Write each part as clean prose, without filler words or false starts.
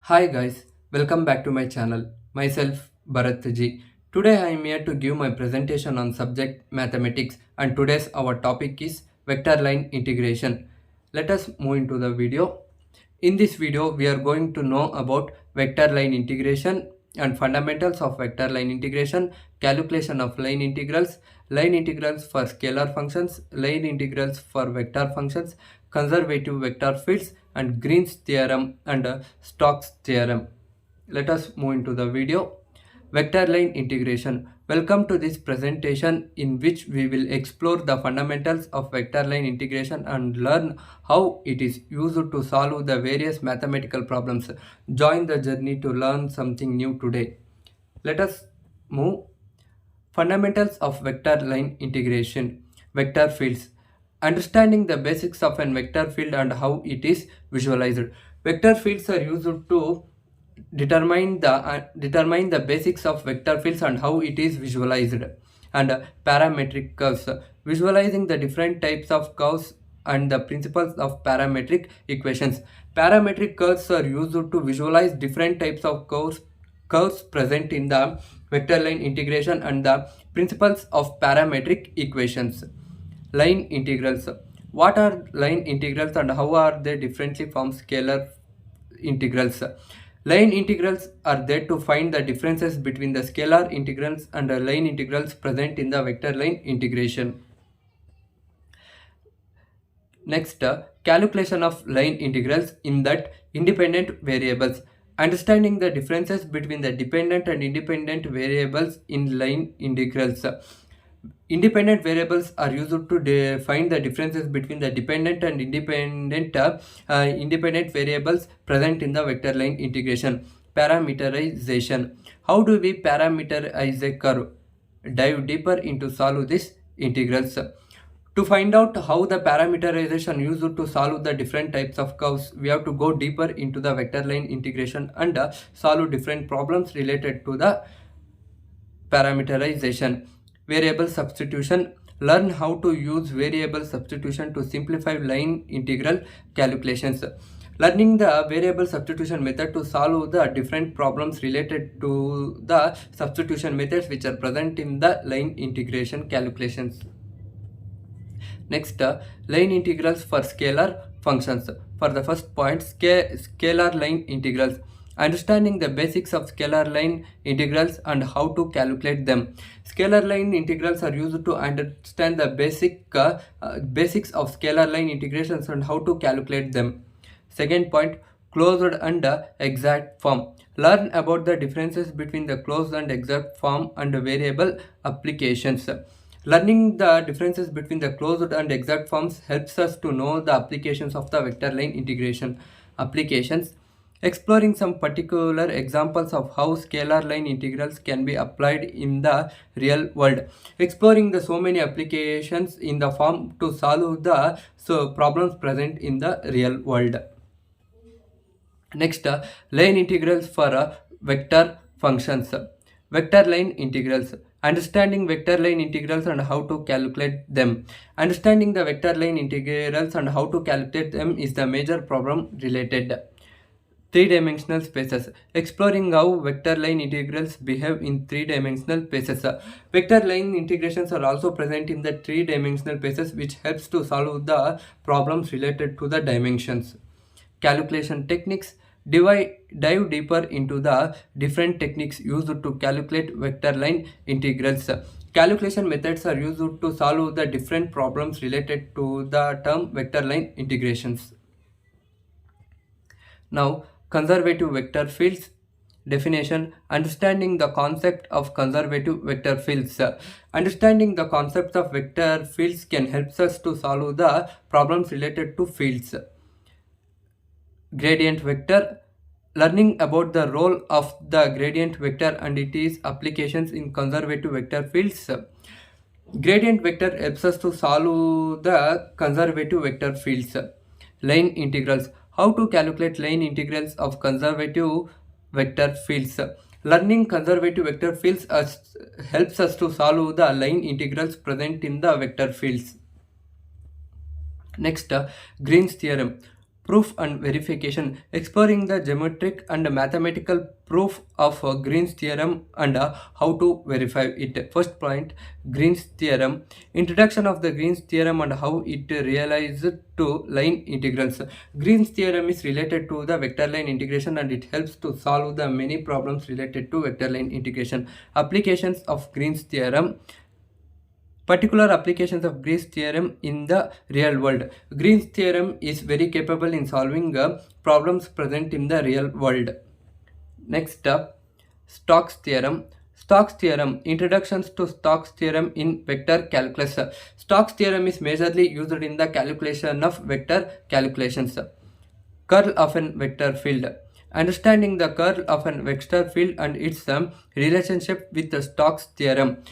Hi guys, welcome back to my channel. Myself Bharat Ji. Today I am here to give my presentation on subject mathematics and today's our topic is vector line integration. Let us move into the video. In this video we are going to know about vector line integration and fundamentals of vector line integration, calculation of line integrals for scalar functions, line integrals for vector functions, conservative vector fields and Green's theorem and Stokes theorem. Let us move into the video. Vector line integration. Welcome to this presentation in which we will explore the fundamentals of vector line integration and learn how it is used to solve the various mathematical problems. Join the journey to learn something new today. Let us move. Fundamentals of vector line integration. Vector fields. Understanding the basics of an vector field and how it is visualized. Vector fields are used to determine the basics of vector fields and how it is visualized. And parametric curves. Visualizing the different types of curves and the principles of parametric equations. Parametric curves are used to visualize different types of curves present in the vector line integration and the principles of parametric equations. Line integrals. What are line integrals and how are they differently from scalar integrals? Line integrals are there to find the differences between the scalar integrals and the line integrals present in the vector line integration. Next, calculation of line integrals in that independent variables. Understanding the differences between the dependent and independent variables in line integrals. Independent variables are used to find the differences between the dependent and independent variables present in the vector line integration. Parameterization. How do we parameterize a curve? Dive deeper into solve this integrals. To find out how the parameterization used to solve the different types of curves, we have to go deeper into the vector line integration and solve different problems related to the parameterization. Variable substitution. Learn how to use variable substitution to simplify line integral calculations. Learning the variable substitution method to solve the different problems related to the substitution methods which are present in the line integration calculations. Next, line integrals for scalar functions. For the first point, scalar line integrals. Understanding the basics of scalar line integrals and how to calculate them. Scalar line integrals are used to understand the basics of scalar line integrations and how to calculate them. Second point, closed and exact form. Learn about the differences between the closed and exact form and variable applications. Learning the differences between the closed and exact forms helps us to know the applications of the vector line integration applications. Exploring some particular examples of how scalar line integrals can be applied in the real world. Exploring the so many applications in the form to solve the problems present in the real world. Next, line integrals for vector functions. Vector line integrals. Understanding vector line integrals and how to calculate them. Understanding the vector line integrals and how to calculate them is the major problem related. Three-dimensional spaces. Exploring how vector line integrals behave in three-dimensional spaces. Vector line integrations are also present in the three-dimensional spaces which helps to solve the problems related to the dimensions. Calculation techniques. Dive deeper into the different techniques used to calculate vector line integrals. Calculation methods are used to solve the different problems related to the term vector line integrations. Now, conservative vector fields. Definition. Understanding the concept of conservative vector fields. Understanding the concept of vector fields can help us to solve the problems related to fields. Gradient vector. Learning about the role of the gradient vector and its applications in conservative vector fields. Gradient vector helps us to solve the conservative vector fields. Line integrals. How to calculate line integrals of conservative vector fields. Learning conservative vector fields helps us to solve the line integrals present in the vector fields. Next, Green's theorem. proof and verification, exploring the geometric and mathematical proof of Green's theorem and how to verify it. First point, Green's theorem, introduction of the Green's theorem and how it realized to line integrals. Green's theorem is related to the vector line integration and it helps to solve the many problems related to vector line integration. Applications of Green's theorem, particular applications of Green's theorem in the real world. Green's theorem is very capable in solving problems present in the real world. Next up, Stokes theorem. Stokes theorem, introductions to Stokes theorem in vector calculus. Stokes theorem is majorly used in the calculation of vector calculations. Curl of a vector field. Understanding the curl of a vector field and its relationship with the Stokes theorem.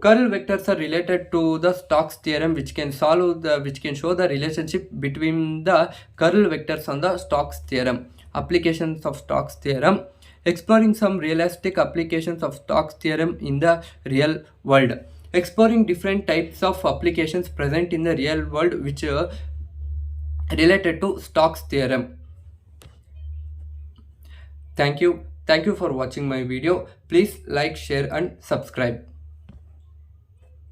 Curl vectors are related to the Stokes theorem, which can show the relationship between the curl vectors on the Stokes theorem. Applications of Stokes theorem, exploring some realistic applications of Stokes theorem in the real world. Exploring different types of applications present in the real world which are related to Stokes theorem. Thank you for watching my video. Please like, share and subscribe.